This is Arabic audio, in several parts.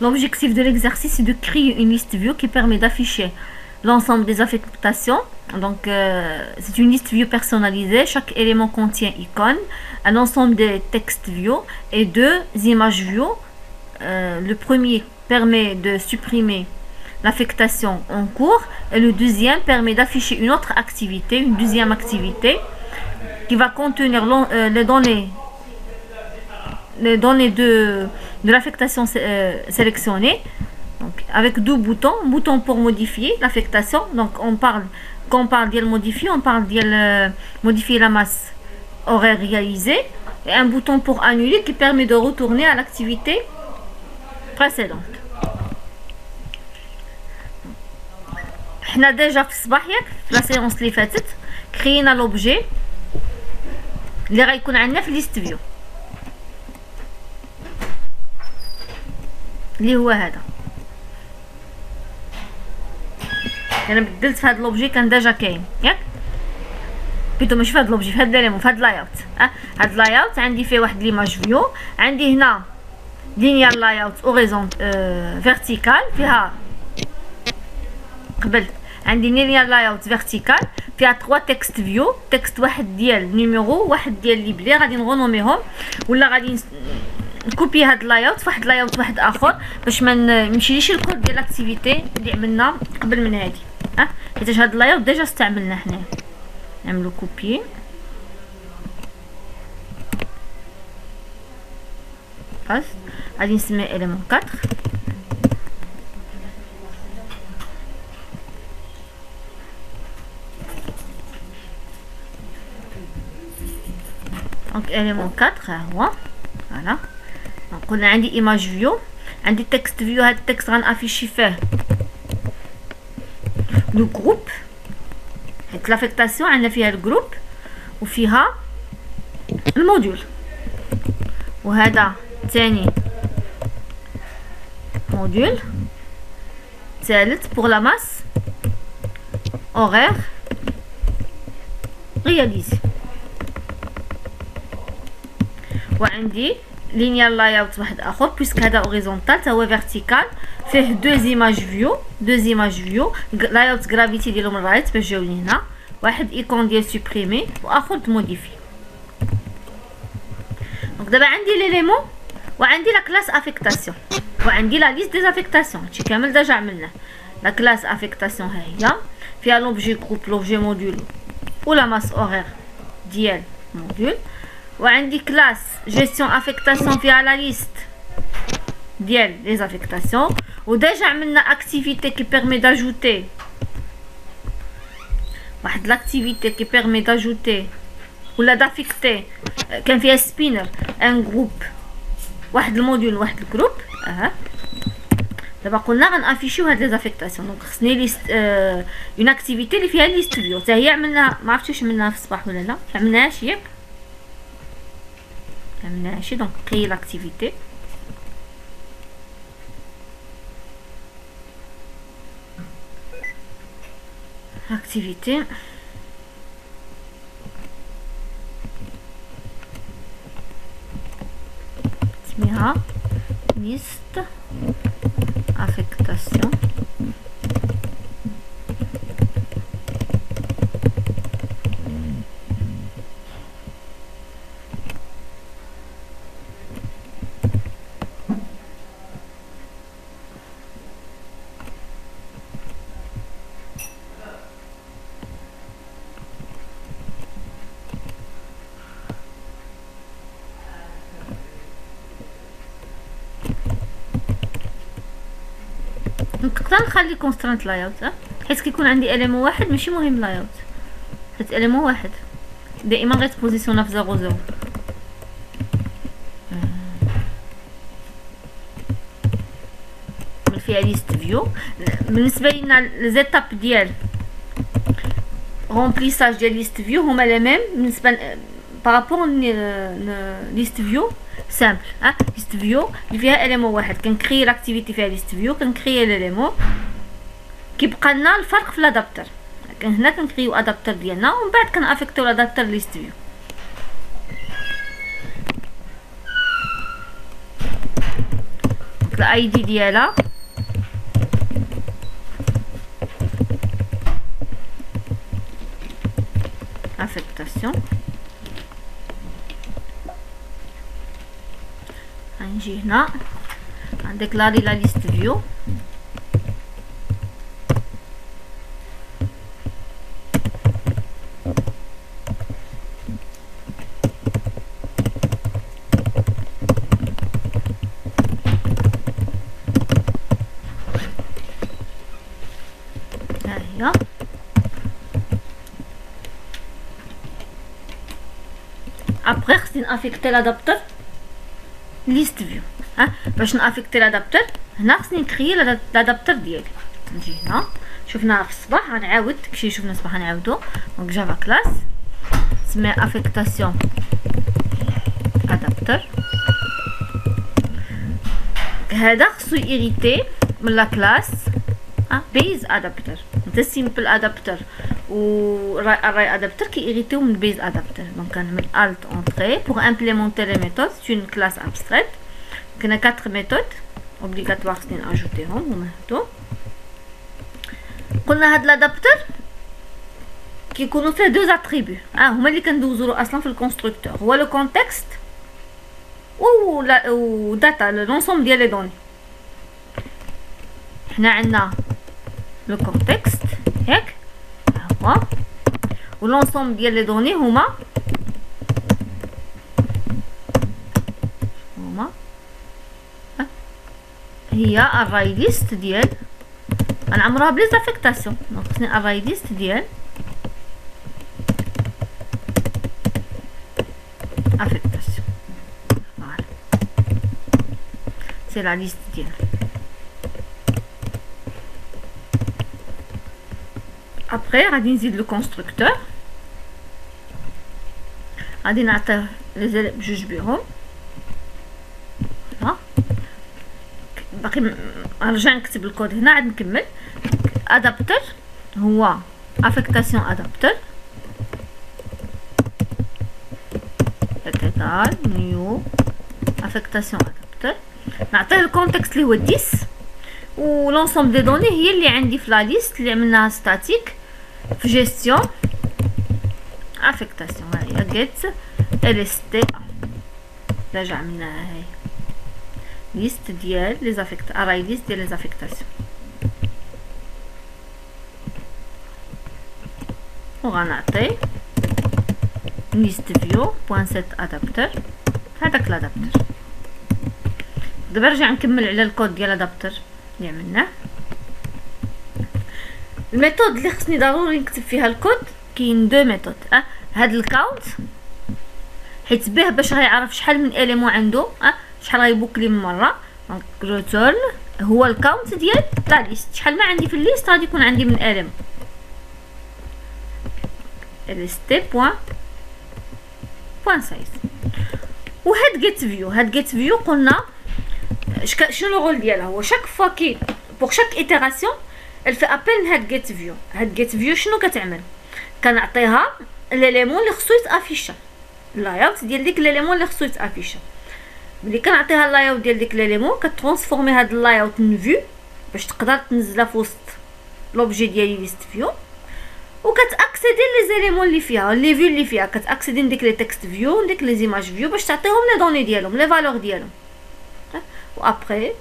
L'objectif de l'exercice est de créer une liste view qui permet d'afficher l'ensemble des affectations. Donc, c'est une liste view personnalisée. Chaque élément contient icône, un ensemble de textes view et deux images view. Le premier permet de supprimer l'affectation en cours et le deuxième permet d'afficher une autre activité, une deuxième activité qui va contenir les données de l'affectation sélectionnée. Donc, avec deux boutons, bouton pour modifier l'affectation. Donc quand on parle de modifier, on parle de modifier la masse horaire réalisée, et un bouton pour annuler qui permet de retourner à l'activité précédente. On a déjà fait la séance اللي فاتت créé l'objet اللي غيكون عندنا في list view اللي هو هذا. انا بدلت في هذا لوبجي كان ديجا كاين ياك بيتو ماشي في هذا لوبجي، في هذا ليليمون، في هذا لايوت. هذا لايوت عندي فيه واحد ليماج فيو، عندي هنا لينيال لايوت اوريزون فيرتيكال فيها قبل، عندي لينيال لايوت فيرتيكال فيها 3 تكست فيو، تكست واحد ديال نيميرو، واحد ديال ليبلي، غادي نغونوميهم ولا غادي نكوبي هاد لايوت فواحد لايوت واحد اخر باش ما نمشيليش الكود ديال الاكتيفيتي اللي عملنا قبل من هادي. حيت هاد اللايوت ديجا استعملنا حنا، نعملو كوبي بس غادي نسميه اليمون 4. دونك اليمون 4 ها هو فوالا. قلنا عندي ايماج فيو، عندي تكست فيو، هاد التكست غنافيشي فيه لو جروب حيت لافيكتاسيون عندنا فيها الجروب وفيها الموديول، وهذا ثاني موديول، ثالث بور لا ماس اورير رياليزي، وعندي لينيال لايوت واحد اخر بويسك هذا اوريزونتال تا هو فيرتيكال فيه دو ايماج فيو لايوت غرافيتي ديالهم الرايت باش جاو لي هنا، واحد ايكون ديال سوبريمي واخر د موديفي. دونك دابا عندي ليليمون وعندي لا كلاس افيكتاسيون وعندي لا ليست دي افيكتاسيون، هادشي كامل ديجا عملناه. لا كلاس افيكتاسيون ها هي فيها لوبجي جروب، لوبجي موديول ولا ماس اورير ديال موديول، وعندي كلاس جيستيون افيكتاسيون فيها لا ليست ديال لي زافيكتاسيون، وديجا عملنا اكتيفيتي كي بيرمي داجوتي واحد لاكتيفيتي كي بيرمي داجوتي ولا دافيكتي كان فيها سبينر ان جروب، واحد الموديول واحد الجروب. دابا قلنا غنافيشيو هاد لي زافيكتاسيون، دونك خصني ليست اون اكتيفيتي اللي فيها ليست فيو حتى هي عملناها، ما عرفتش واش عملناها في الصباح ولا لا، عملناهاش ياك عملناهاش. دونك كري لاكتيفيتي activité سميها liste affectation نقدر نخلي كونسترانت لايوت حيت كيكون عندي اليمون واحد ماشي مهم لايوت، حيت اليمون واحد دائما غيتبوزيسيونا في 00. فيها ليست فيو. بالنسبه لينا ليزيتاب ديال رومبليساج ديال ليست فيو هما لا ميم بالنسبه بارابور ليست فيو سامبل. ليست فيو اللي فيها اليمون واحد كنكري لاكتيفيتي فيها ليست فيو، كنكري ليليمون، كيبقى لنا الفرق في لادابتر. هنا كنكريو ادابتر ديالنا ومن بعد كنافيكتيو لادابتر ليست فيو. الاي دي ديالها affectation. غنجي هنا غنديكلاري لا ليست فيو. ها هي ابري خصني نافيكتي لادابتر ليست فيو. باش نافيكتي لادابتر هنا خصني نكري لادابتر ديالي. نجي هنا شفناها في الصباح غنعاود داكشي شفنا الصباح غنعاودو. دونك جافا كلاس سميها افيكتاسيون ادابتر. هذا خصو يريتي من لا كلاس بيز ادابتر. ده سيمبل ادابتر و الراي ادابتر كيريتيو من بيز ادابتر. دونك كنعمل الت اونطري بوغ امبليمونتي لي ميثود. سي اون كلاس ابستريت. كنا 4 ميثود اوبليغاتوار خصني ناجوتيهم هما هادو. قلنا هاد لادابتر كيكونوا فيه دو اتريبيو هما اللي كندوزو اصلا في الكونستركتور. هو لو كونتكست و داتا لونسومبل ديال لي دوني. حنا عندنا لو كونتكست هيك هو و لونسومبل ديال لي دوني هما هي الراي ليست ديال غنعمروها بلي زافيكتاسيون. دونك خصني الراي ليست ديال افيكتاسيون. فوالا سي لا ليست ديال. ابري غادي نزيد لو كونستركتور. غادي نعطيه لي بجوج بيهم. باقي نرجع نكتب الكود هنا عاد نكمل. ادابتر هو افيكتاسيون ادابتر ايكال نيو افيكتاسيون ادابتر. نعطيه الكونتكست اللي هو 10 و لونسومبل دي دوني هي اللي عندي في لا ليست اللي عملناها ستاتيك في جيستيون افيكتاسيون. ها هي جيت LST رجع عملناها. هاي ليست ديال لي زافيكت اراي ليست ديال لي زافيكتاسيون. وغنعطي ليست فيو بوان سيت ادابتر هذاك لادابتر. دابا نرجع نكمل على الكود ديال الادابتر اللي عملناه. الميثود اللي خصني ضروري نكتب فيها الكود كاين دو ميثود. هاد الكاونت حيت به باش غيعرف شحال من اليمون عنده شحال غيبوكلي من مره. دونك ريتيرن هو الكاونت ديال لا ليست. شحال ما عندي في الليست غادي يكون عندي من اليمون. lst بوان سايز. وهاد جيت فيو هاد جيت فيو قلنا شنو الرول ديالها. هو شاك فوا كي بوغ شاك ايتيراسيون الفي ابل هاد جيت فيو. هاد جيت فيو شنو كتعمل؟ كنعطيها ليليمون اللي خصو يتافيشا. اللايوت ديال ديك ليليمون اللي خصو يتافيشا. ملي كنعطيها اللايوت ديال ديك ليليمون كترانسفورمي هاد اللايوت من فيو باش تقدر تنزلها في وسط لوبجي ديالي ليست فيو. وكتاكسيدي لي زيليمون اللي فيها لي فيو اللي فيها. كتاكسيدي نديك لي تكست فيو نديك لي زيماج فيو باش تعطيهم لي دوني ديالهم لي فالور ديالهم. و ابري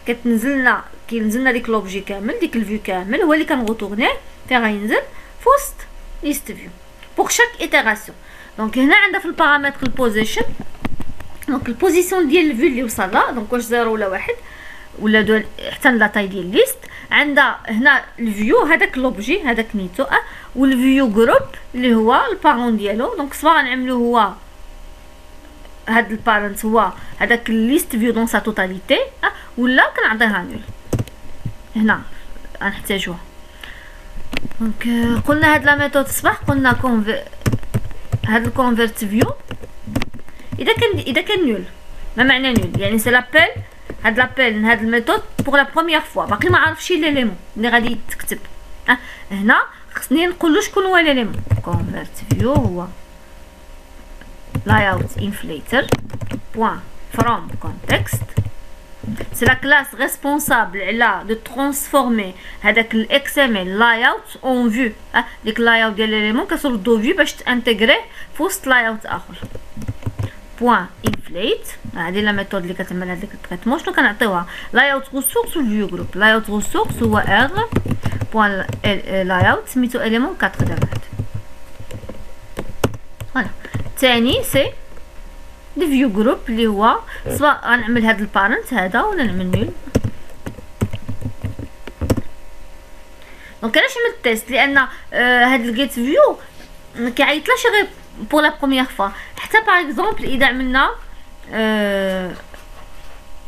كتنزلنا كينزلنا ديك لوبجي كامل ديك الفيو كامل هو اللي كنغوتورنيه فين غينزل في وسط ليست فيو بوغ شاك ايتيراسيون. دونك هنا عندها في البارامتر البوزيشن. دونك البوزيسيون ديال الفيو اللي وصل لها دونك واش 0 ولا 1 ولا 2 حتى لا تاي ديال ليست. عندها هنا الفيو هذاك لوبجي هذاك نيتو والفيو جروب اللي هو البارون ديالو. دونك سوا غنعملو هو هاد البارنت هو هذاك ليست فيو دون سا توتاليتي ولا كنعطيها نول. هنا غنحتاجوها. دونك قلنا هاد لا ميثود الصباح قلنا هاد الكونفيرت فيو اذا كان نول. ما معنى نول؟ يعني سي لابيل هاد لابيل هاد الميثود بوغ لا بروميير فوا باقي ما عرفش ليليمون اللي غادي يتكتب. هنا خصني نقول له شكون هو ليليمون. كونفيرت فيو هو layout inflator point from context سي لا كلاس ريسبونسابل على دو ترانسفورمي هذاك الاكس ام ال لاي اوت اون فيو. ديك لاي اوت ديال ليليمون كتردو فيو باش تانتيغريه في وسط لاي اوت اخر. بوان انفليت هذه لا ميثود اللي كتعمل هذاك التريتمون. شنو كنعطيوها؟ لاي اوت ريسورس والفيو جروب. لاي اوت ريسورس هو ار بوان لاي اوت سميتو اليمون 4 دابا. فوالا. الثاني سي دي فيو جروب اللي هو سواء غنعمل هاد البارنت هذا ولا نعمل نول. دونك علاش عملت تيست؟ لان هاد الجيت فيو كيعيطلاش غير بور لا بروميير فوا. حتى باغ اكزومبل اذا عملنا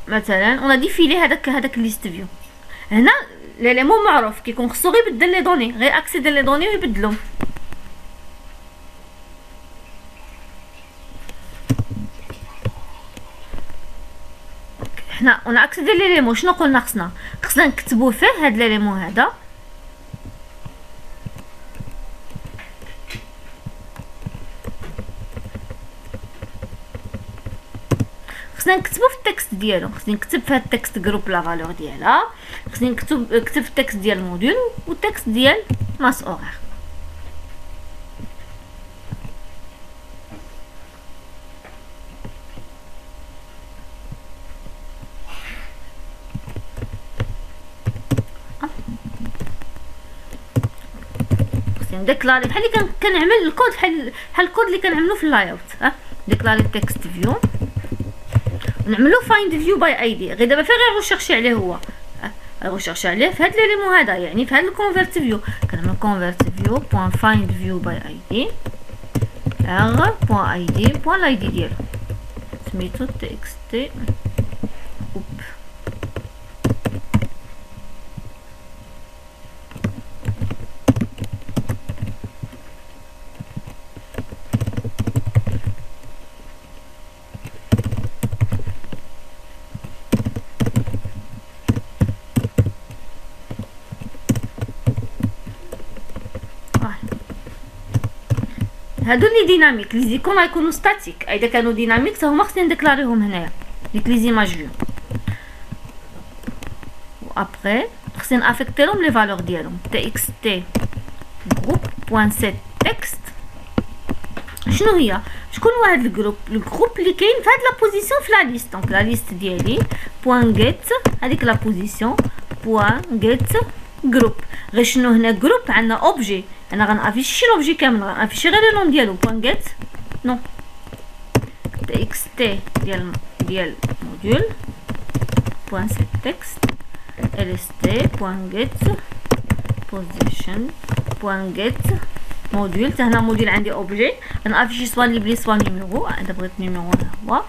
مثلا اون ديفيلي هذاك ليست فيو، هنا ليليمون معروف كيكون خصو غير يبدل لي دوني، غير اكسيدي لي دوني ويبدلهم. حنا اون اكسيدي ليليمون. شنو قلنا خصنا نكتبو فيه هاد ليليمون هذا. خصنا نكتبو في التكست ديالو. خصني نكتب في هاد التكست جروب لا فالور ديالها. خصني نكتب في التكست ديال الموديول والتكست ديال ماس اورير. خصني نديكلاري بحال اللي كنعمل الكود بحال الكود اللي كنعملو في اللاي اوت. ديكلاري التكست فيو نعملو فايند فيو باي اي دي. غير دابا فين غنشيرشي عليه هو؟ غنشيرشي عليه في هاد ليليمون هذا، يعني في هاد الكونفيرت فيو. كنعمل كونفيرت فيو بوان فايند فيو باي اي دي ار بوان اي دي بوان الاي دي ديالو سميتو تي اكس تي اوب. هادو لي ديناميك. لي زيكون غيكونوا ستاتيك. اذا كانوا ديناميك حتى هما خصني نديكلاريهم هنايا ديك لي زيماج فيو. و ابري خصني نافيكتي لهم لي فالور ديالهم. تي اكس تي جروب بوان سيت تكست. شنو هي؟ شكون هو هاد الجروب اللي كاين في هاد لا بوزيسيون في لا ليست. دونك لا ليست ديالي بوان جيت هذيك لا بوزيسيون بوان جيت جروب. غير شنو هنا جروب عندنا اوبجي. انا غنافيشي لوبجي كامل، غنافيشي غير لو نون ديالو بوان جيت نو تي اكس تي ديال موديول بوان سيت تكست ال اس تي بوان جيت بوزيشن بوان جيت موديول. حتى هنا موديول عندي اوبجي غنافيشي سوا ليبلي سوا نيميرو. انا بغيت نيميرو هو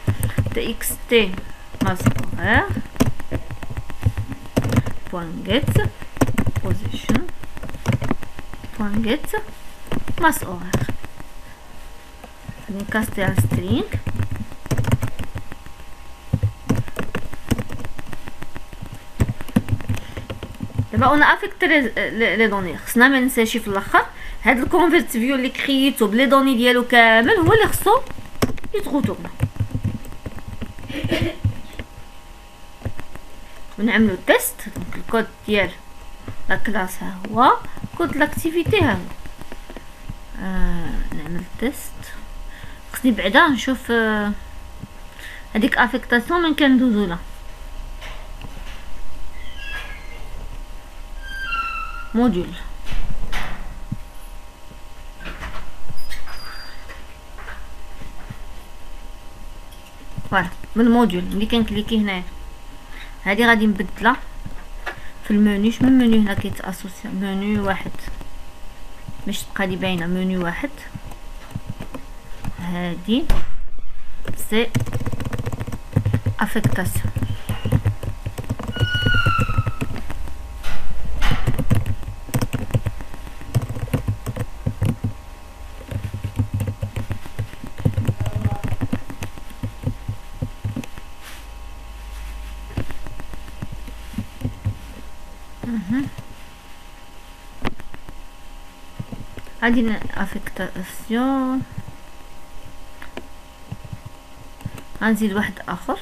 تي اكس تي ماس اورير بوان جيت بوزيشن بوان جيت ماس اورير. نكاستي على سترينغ دابا انا افيكتي لي دوني. خصنا ما ننساش في الاخر هاد الكونفيرت فيو اللي كرييتو بلي دوني ديالو كامل هو اللي خصو يتغوتورنا. ونعملو تيست. دونك الكود ديال لا كلاس ها هو، كود لاكتيفيتي ها هو. نعمل تيست. خصني بعدا نشوف هذيك افيكتاسيون من كندوزو لها. موديول فوالا من الموديول ملي كنكليكي هنايا هادي غادي نبدلها في المنيو. من المنيو هنا كيتاسوسي منيو واحد باش تبقى لي باينه. منيو واحد هادي سي افيكتاسيون. هادي افيكتاسيون. غنزيد واحد اخر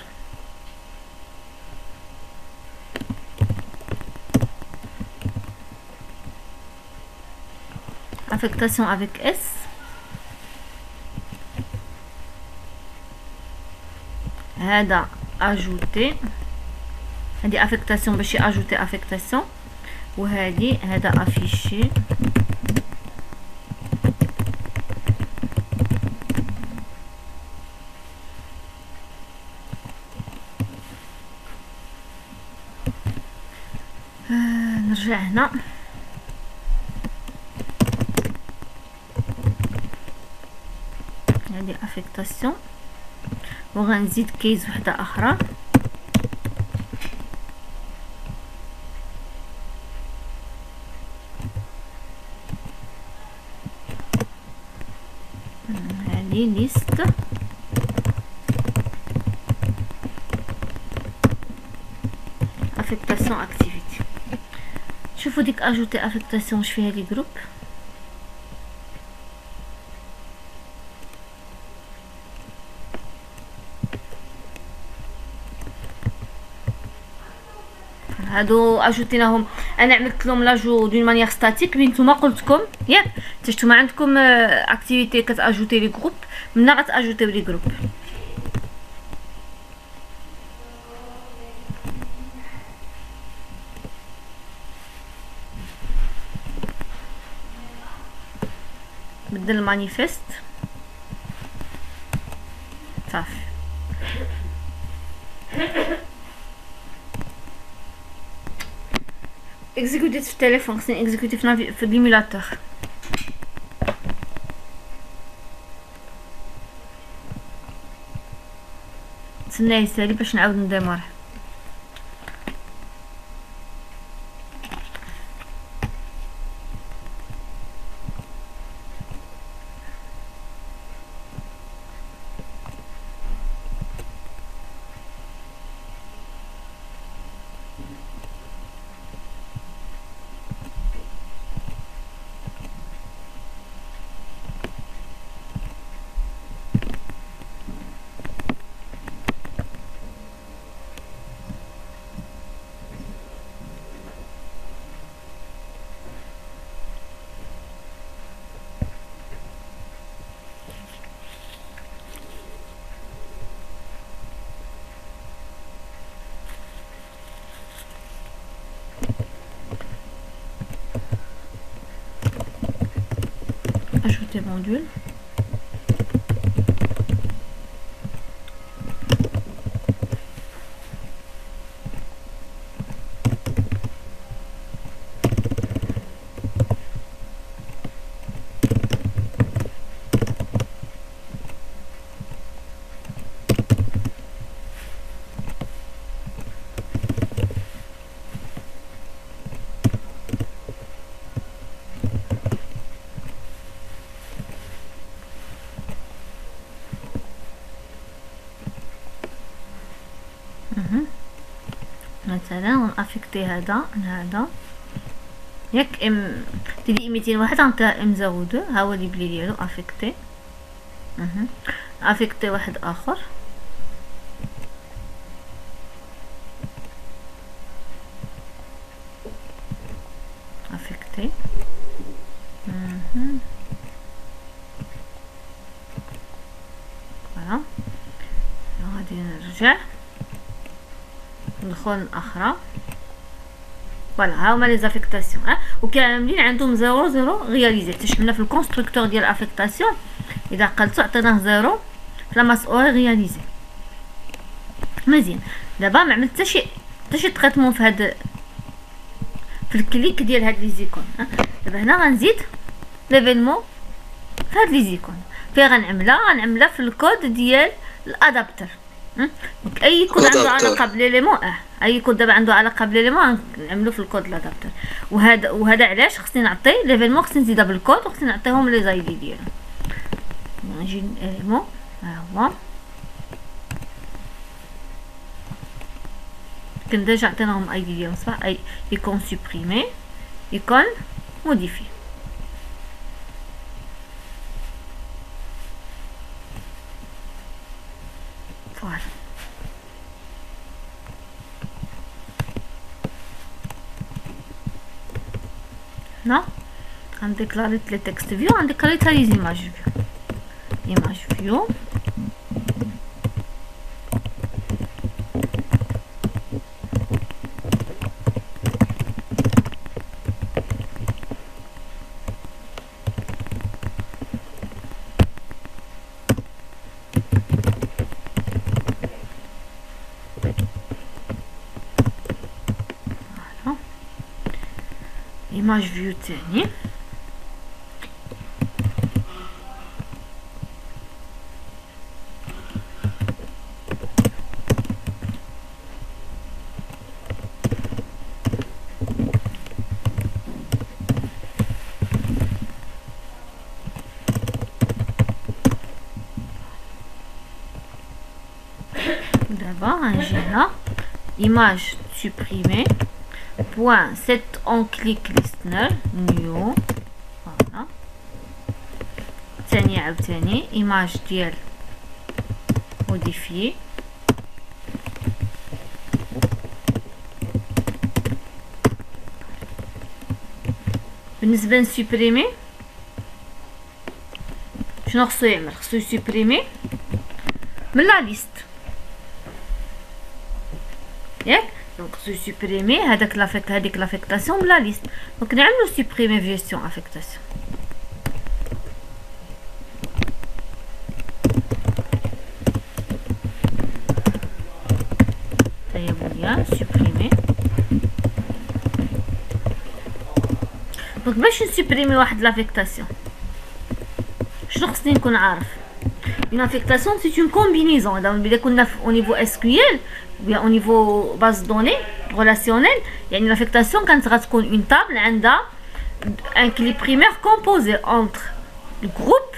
affectation avec S. هذا ajouter، هذه affectation باش ajouter affectation، وهذه هذا afficher. نرجع هنا، هذه affectation، وغنزيد كيس وحده اخرى. هذه ليست، affectation activité. شوفوا ديك اجوتي affectation واش فيها لي جروب. هادو اجوتيناهم، انا عملت لهم لاجو دون مانيير ستاتيك، مي نتوما قلتلكم ياك حتى نتوما عندكم اكتيفيتي كتاجوتي لي جروب، منا غتاجوتيو لي جروب. بدل المانيفيست صافي. اكزيكوتي في التليفون، خصني اكزيكوتي في الايميلاتور. تسنى يسالي باش نعاود نديمار. Ajouter module. مثلا ونافيكتي هذا ياك ام تدي 201 نعطيها ام 02، ها هو اللي بلي ديالو افيكتي. افيكتي واحد اخر، افيكتي فوالا. غادي نرجع ندخل اخرى. فوالا ها هما لي زافيكتاسيون، وكاملين عندهم 0 رياليزي. تشملنا في الكونستركتور ديال افيكتاسيون اذا قلتو عطيناه 0 في لاماس او رياليزي. مزيان، دابا ما عملت حتى شي تريتمون في هاد في الكليك ديال هاد لي زيكون. دابا هنا غنزيد ليفينمون في هاد لي زيكون، فين غنعملها في الكود ديال الادابتر. دونك اي كود عنده علاقه بليليمون، اي كود دابا عنده علاقه بليليمون نعملو في الكود الادابتر. وهذا علاش خصني نعطي ليفينمون، خصني نزيدها بالكود وخصني نعطيهم لي زايدي ديالو. نجي ليليمون، ها هو كن ديجا عطيناهم اي دي ديالهم صح. اي ايكون سوبريمي، ايكون موديفي. فوالا هنا عندك لا لي تكست فيو، عندك لا لي ايماج فيو. ايماج فيو ايماج فيو تاني. دابا غنجي هنا image supprimée point set on click listener new. فوالا ثاني عاوتاني image ديال modifier. بالنسبه لسوبريمي شنو خصو يعمل؟ خصو يسوبريمي من لا ليست ياك. دونك خصو يسوبريمي هذيك لافيكتاسيون من لا ليست. دونك نعملو سوبريمي في جيستيون افيكتاسيون. تايا سوبريمي. دونك باش نسوبريمي واحد لافيكتاسيون شنو خصني نكون عارف؟ une affectation c'est une combinaison. Donc اذا كنا au niveau SQL ou bien au niveau base de données relationnelle, يعني l'affectation كانت غتكون une table عندها un clé primaire composé entre le groupe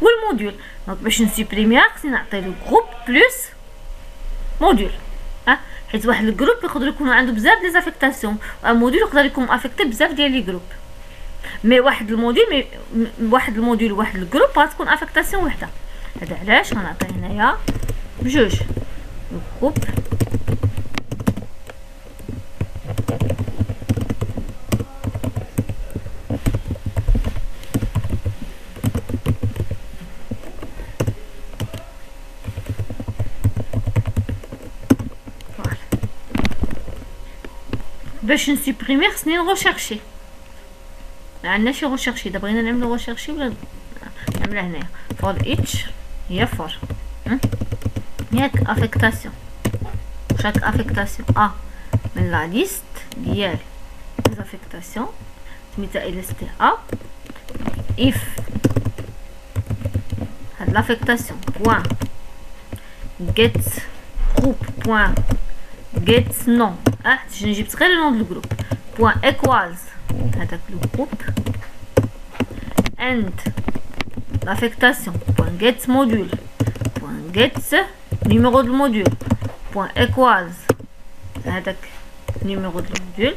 ou le module. Donc باش نسوبريميها خصني نعطي le groupe plus module. حيت واحد الجروب يقدر يكون عنده بزاف ديال زافيكتاسيون، un module يقدر يكون افيكتي بزاف ديال لي جروب. مي واحد الموديل وواحد الجروب غتكون افيكتاسيون وحده. هذا علاش غنعطي هنايا بجوج الجروب باش نسوبريمي خصني نغوشيرشي. عندنا شي غوشيرشي دابا بغينا نعملو غوشيرشي ولا نعملها هنايا فور اتش هي فور ياك افيكتاسيون. شاك افيكتاسيون من لا ليست ديال لافيكتاسيون سميتها ال اس تي اف هاد لافيكتاسيون بوين get group بوين get نون شنو جبت غير لو نون دو جروب بوين ايكوالز هذاك لو جروب and l'affectation point get module point get numéro de module point equals هذاك numéro de module.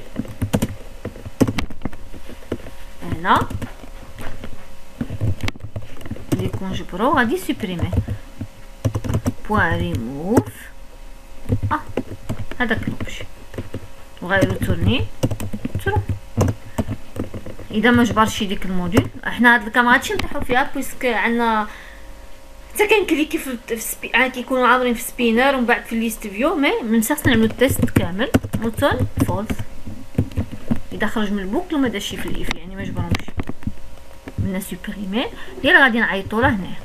هنا اللي كنجبرو غادي سوبريمي point remove هذاك لوبجي وغيرو تورني ترو. اذا ما جبرش ديك الموديل احنا هاد الكاميرا هادشي نطيحو فيها بويسك عندنا حتى كنكليكي في كيكونوا عامرين في سبينر ومن بعد في ليست فيو. مي من خصنا نعملو التيست كامل موتون فولس. اذا خرج من البوكل وما داش في الاف يعني ما جبرهمش بدنا سوبريمي ديال غادي نعيطو له هنايا.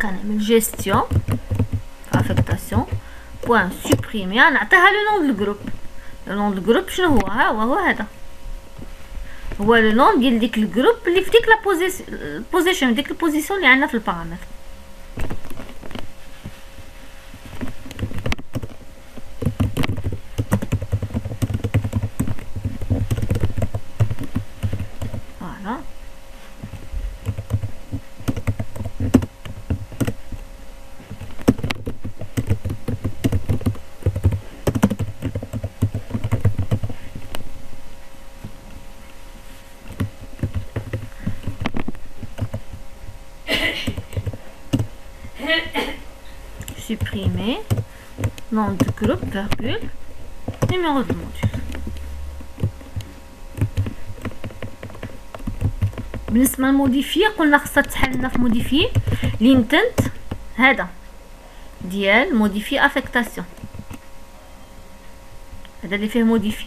كنعمل جيستيون افيكتاسيون بوين سوبريمي نعطيها لو نون دو جروب. لو نون دو جروب شنو هو؟ هو هذا هو لو نون ديال ديك الجروب اللي في ديك لا بوزيشن ديك البوزيسيون اللي عندنا في البارامتر. فوالا supprimer nom de groupe virgule نيميرو دو الموديول. بالنسبه للموديفي قلنا خاصها تحل لنا في موديفي لينتنت هذا ديال موديفي افيكتاسيون، هذا اللي فيه موديفي،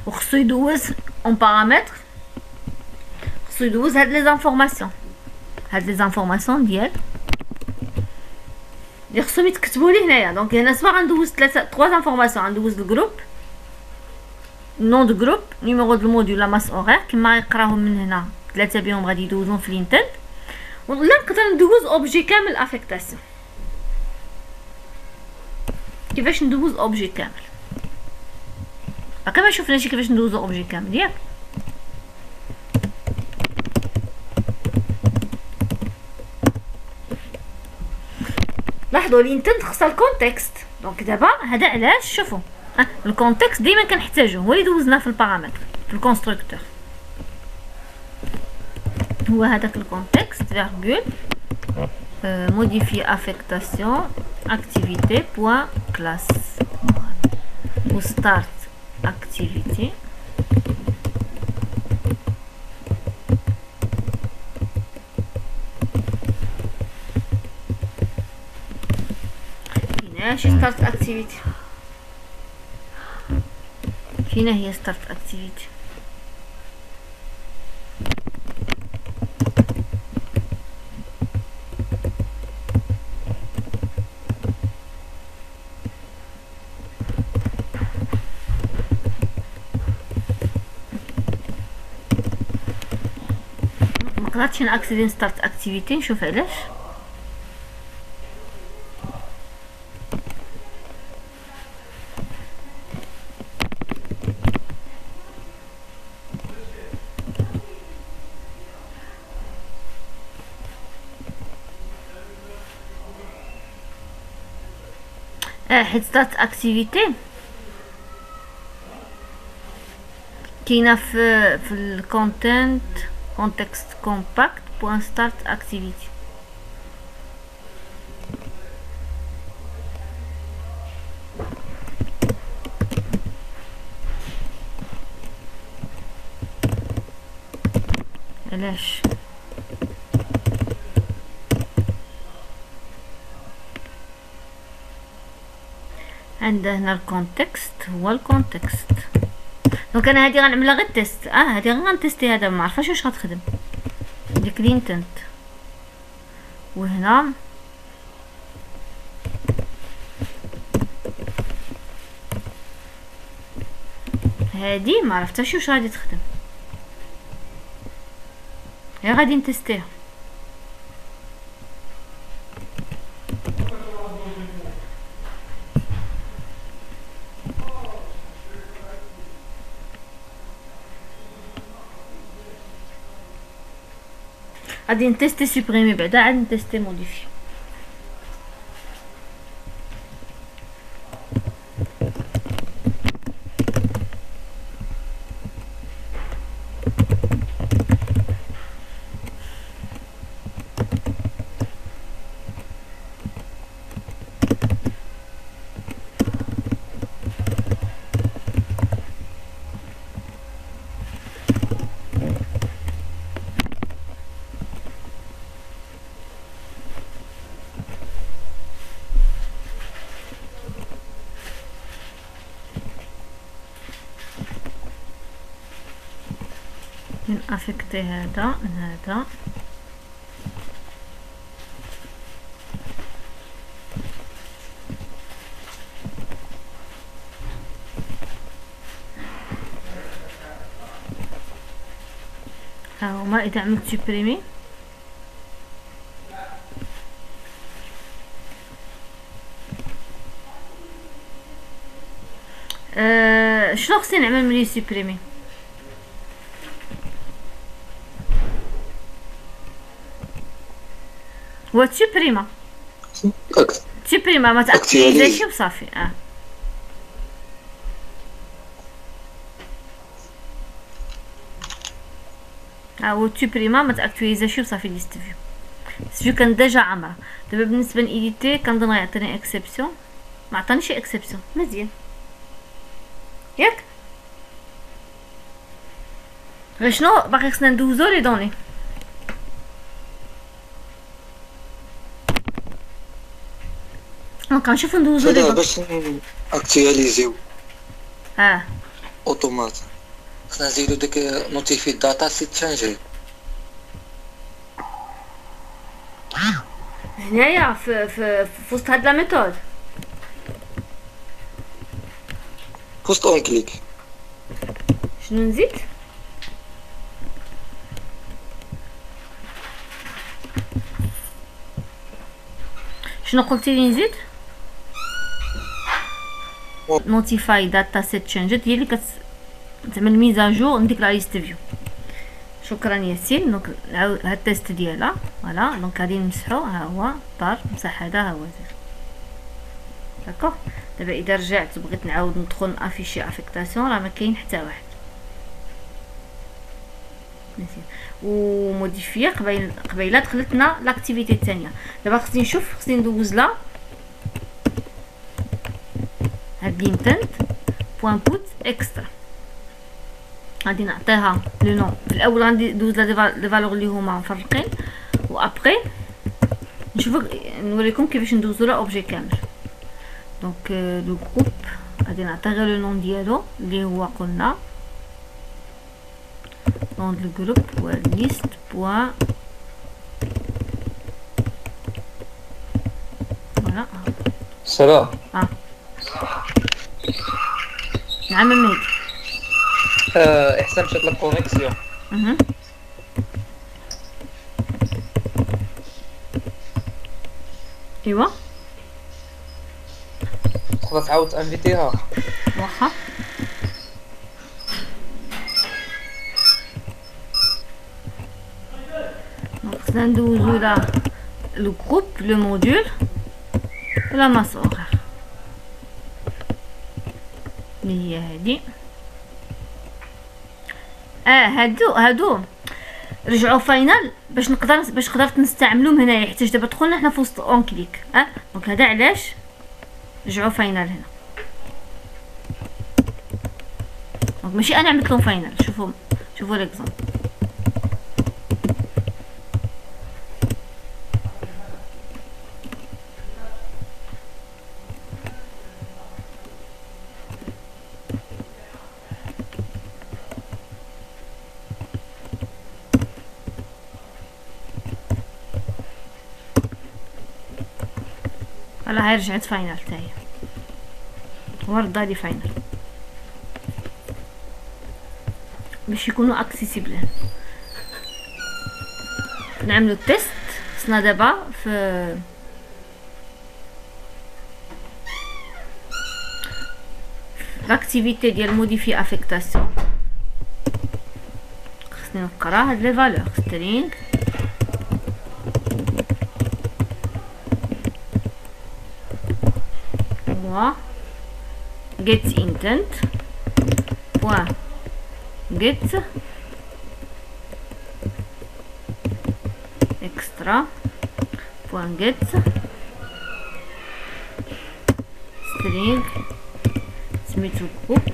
وخصو يدوز اون بارامتر، خصو يدوز هاد لي زانفورماسيون، هاد لي زانفورماسيون ديال اللي خصهم يتكتبوا لي هنايا. دونك هنا سوا غندوز 3 زانفورماسيون، غندوز الجروب، نون دو جروب، نيميرو دو الموديول، لا ماس اورير كما يقراهم من هنا، 3 بهم غادي يدوزون في لينتنت. ولا نقدر ندوز اوبجي كامل افيكتاسيون. كيفاش ندوز اوبجي كامل؟ باقي ما شفناش كيفاش ندوزو اوبجي كامل ياك. لاحظوا لينتنت خصها الكونتكست. دونك دابا هذا علاش شوفوا الكونتكست ديما كنحتاجوه، هو اللي دوزناه في البارامتر في الكونستركتور، هو هذاك الكونتكست فيرغول modifier affectation activité point classe ou start activité. فينا شي start activity، فينا هي start activity. مقدرتش ناكسيدي ستارت اكتيفيتي، نشوف علاش. حيت ستارت اكتيفيتي كاينه في الكونتنت context compact point start activity. علاش؟ عندنا هنا الكونتكست، هو الكونتكست. دونك انا هادي غنعملها غير تيست، هادي غير غنتيستي، هذا ما عرفاش واش غتخدم ديك لينتنت. وهنا هادي ما عرفتش واش غادي تخدم، غير غادي نتيستيها. غادي نتيستي سوبريمي، بعدا عاد نتيستي موديفي. افكتي هذا من هذا، ها هما. اذا عملت سوبريمي شنو خصني نعمل ملي سوبريمي؟ هو تسوبريما ما تاكتيفيزاش وصافي. هو تسوبريما ما تاكتيفيزاش وصافي. ليست فيو كان ديجا عامره. دابا بالنسبه لايديتي كنظن غيعطيني اكسبسيون، ما عطانيش اكسبسيون. مزيان ياك غير شنو باقي خصنا ندوزو لي دوني. دونك غنشوفو ندوزو لي هذا دوني. باش اكتواليزيو اه اوتومات خصنا نزيدو ديك نوتيفي داتا سي تشانجي. هنايا في وسط هاد لا ميثود بوست اون كليك. شنو نزيد؟ شنو قلتي لي نزيد؟ نوتيفاي داتا سيت تشانجت هي اللي كتعمل ميزاجور من ديك لا ليست فيو. شكرا ياسين. دونك نعاود هاد التيست ديالها فوالا. دونك غادي نمسحو، ها هو طار مسح، هذا ها هو زير. داكوغ. دابا اذا رجعت بغيت نعاود ندخل افيشي افيكتاسيون راه ما كاين حتى واحد. مزيان. وموديفيي قبيله دخلتنا لاكتيفيتي الثانيه. دابا خصني نشوف، خصني ندوز لها هاد لينتنت بوان بوت اكسترا. غادي نعطيها لو نون. في الاول غندي ندوز لها لي فالور اللي هما مفرقين، وابري نشوفو نوريكم كيفاش ندوزو لها اوبجي كامل. دونك لو جروب غادي نعطي غير لو نون ديالو اللي هو قلنا نون دو جروب هو ليست بوان فوالا. سلام. نعم مهدي. احسن مشات لا كونيكسيون. ايوا تقدر تعاود تانفيتيها. واخا. خصنا ندوزو لا لو جروب لو موديول ولا ماس اوغر اللي هي هادي. هادو رجعوا فاينل باش قدرت نستعملوهم هنايا، حيت دابا دخلنا حنا في وسط اون كليك. دونك هذا علاش رجعوا فاينل هنا. دونك ماشي انا عملت لهم فاينل. شوفوا ليكزامبل. هلا هاي رجعت فاينل تاهي، ورده لي فاينل باش يكونوا اكسيسيبل. نعملو التيست. خصنا دابا في لاكتيفيتي ديال موديفي افيكتاسيون خصني نقرا هاد لي فالور سترينغ get intent point get extra point get string سميتو group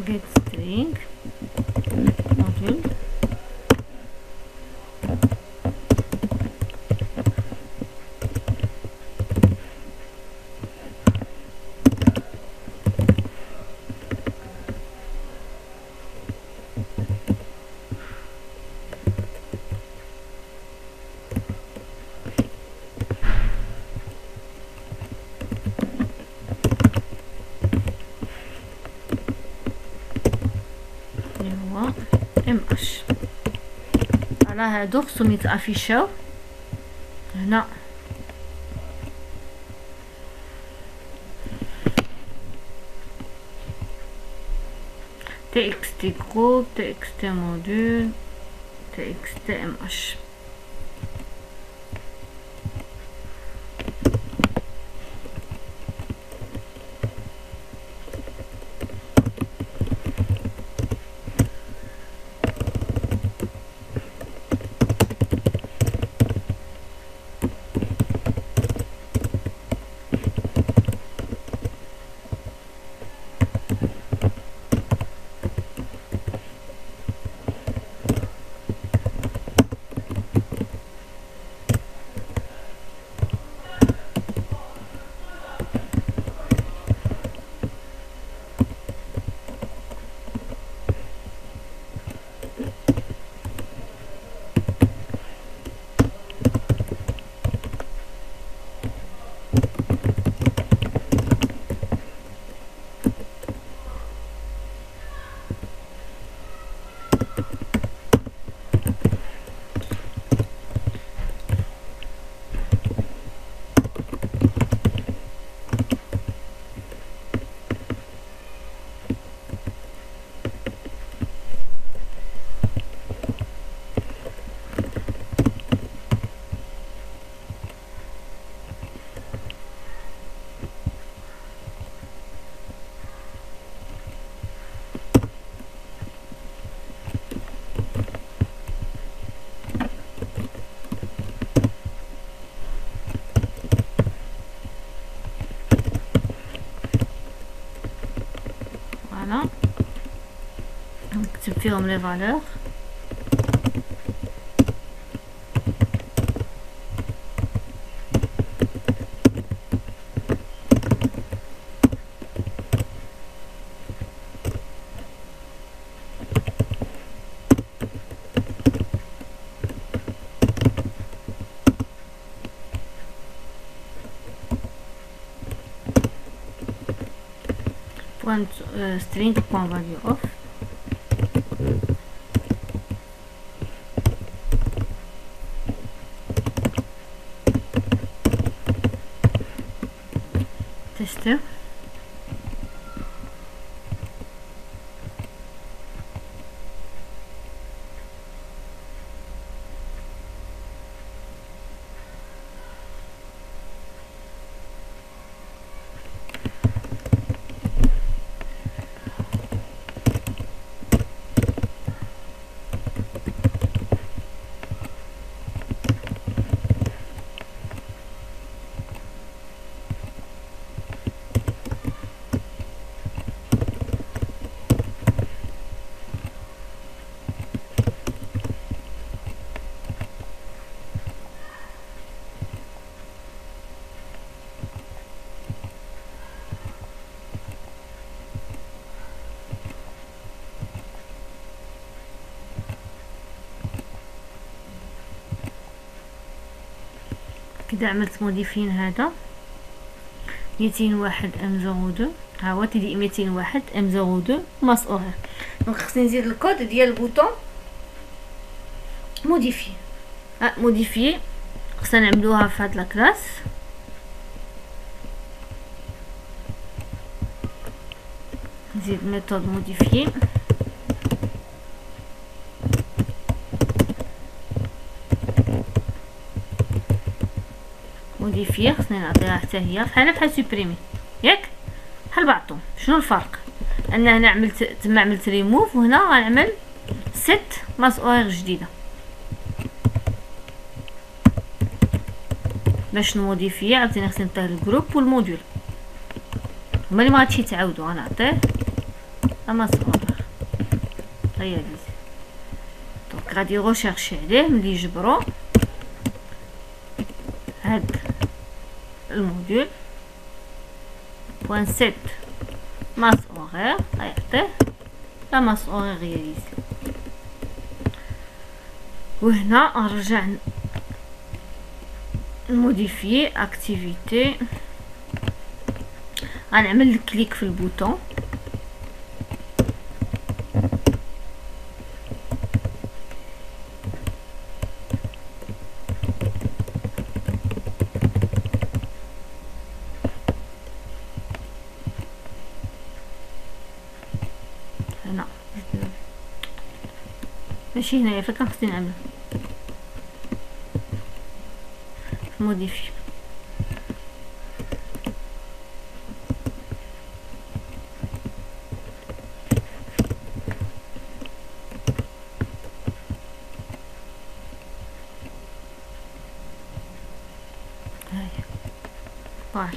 get string module MH. على هادو خصهم يتافيشاو هنا. txt group txt module txt MH. voilà نكتب فيهم لي فالور point string point value of tester كده عملت موديفين هذا 201 M02 ها هو تيدي 201 M02 ماس اوغير. دونك خصني نزيد الكود ديال البوطون موديفي موديفي خصنا نعملوها في هاد لاكلاس نزيد ميثود موديفي موديفي خصني نعطيها حتى هي بحال سوبريمي ياك بحال بعضهم. شنو الفرق؟ ان هنا عملت تما عملت ريموف وهنا غنعمل سيت ماس اوغير جديده باش نموديفي. عاوتاني خصني نعطيه الجروب والموديول هما اللي ما غاديش يتعاودوا. غنعطيه ماس اوغير رياليزي. دونك غادي يغوشيرشي عليه ملي يجبرو هاد الموديول بوان سيت ماس اوغير غيعطيه لا ماس اوغير رياليزي. وهنا نرجع نموديفي اكتيفيتي غنعمل كليك في البوطون هنا ماشي هنايا فين كان خصني نعمل موديفي. هاي طار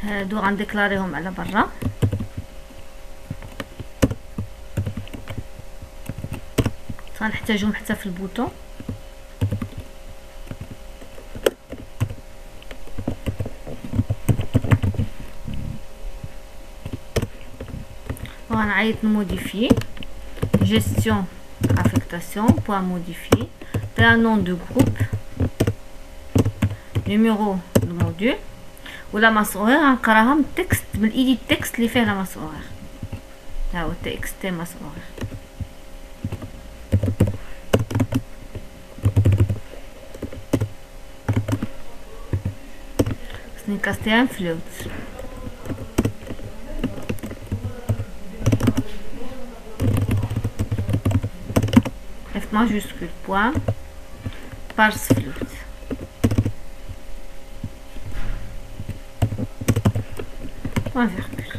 هادو غنديكلاريهم على برا. غنحتاجهم حتى في البوطون وغنعيط نموديفي gestion affectation point modifier un nom de groupe numéro de module ولا ماس اوغير غنقراها من التكست من الايديت تكست اللي فيه لا ماس اوغير. ها هو تكست ماس اوغير. خصني نكاستي ان فلوت F majuscule point parse float point virgule.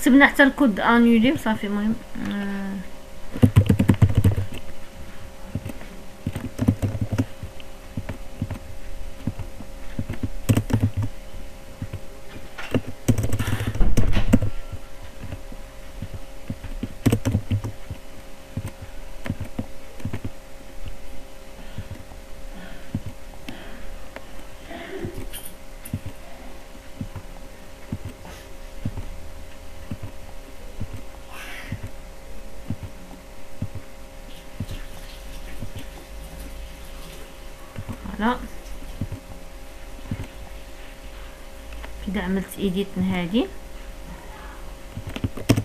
كتبنا حتى الكود انولي وصافي. المهم فوالا. كده عملت ايديت هادي،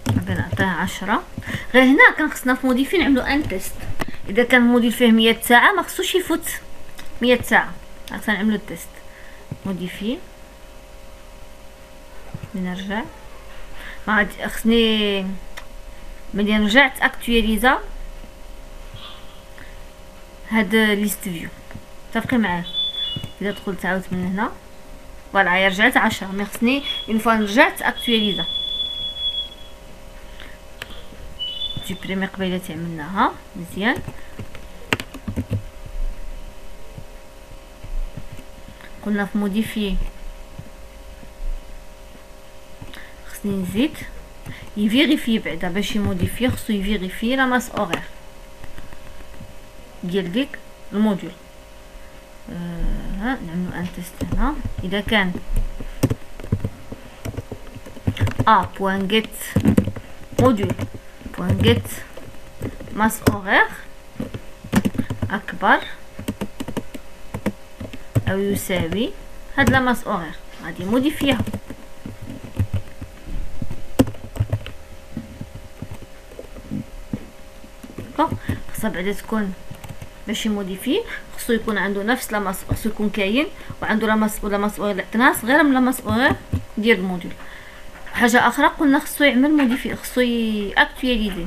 غادي نعطيه 10. غير هنا كان خصنا في موديفي نعملو ان تيست. اذا كان الموديل فيه 100 ساعه ما خصوش يفوت 100 ساعه. خصنا نعملو التيست. موديفي نرجع، ما عاد خصني ملي رجعت اكتواليزا هاد ليست فيو. متفقين معايا؟ اذا دخلت عاود من هنا فوالا رجعت 10. مي خصني اون فوا رجعت اكتواليزا سوبريمي قبيله عملناها مزيان. قلنا في موديفي خصني نزيد يفيريفي بعدا باش يموديفي، خصو يفيريفي لا ماس اوغير ديال ديك الموديول. نعملو ان تيست هنا. اذا كان بوان جيت موديول بوان جيت ماس اوغير اكبر او يساوي هاد لا ماس اوغير، غادي موديفيها. خصها بعدا تكون باش يموديفي خصو يكون عنده نفس لا ماس، خصو يكون كاين وعنده لا ماس ولا ماس اوغير عطيناها صغيره من لا ماس اوغير ديال الموديول. حاجه اخرى قلنا خصو يعمل موديفي، خصو اكتواليزي.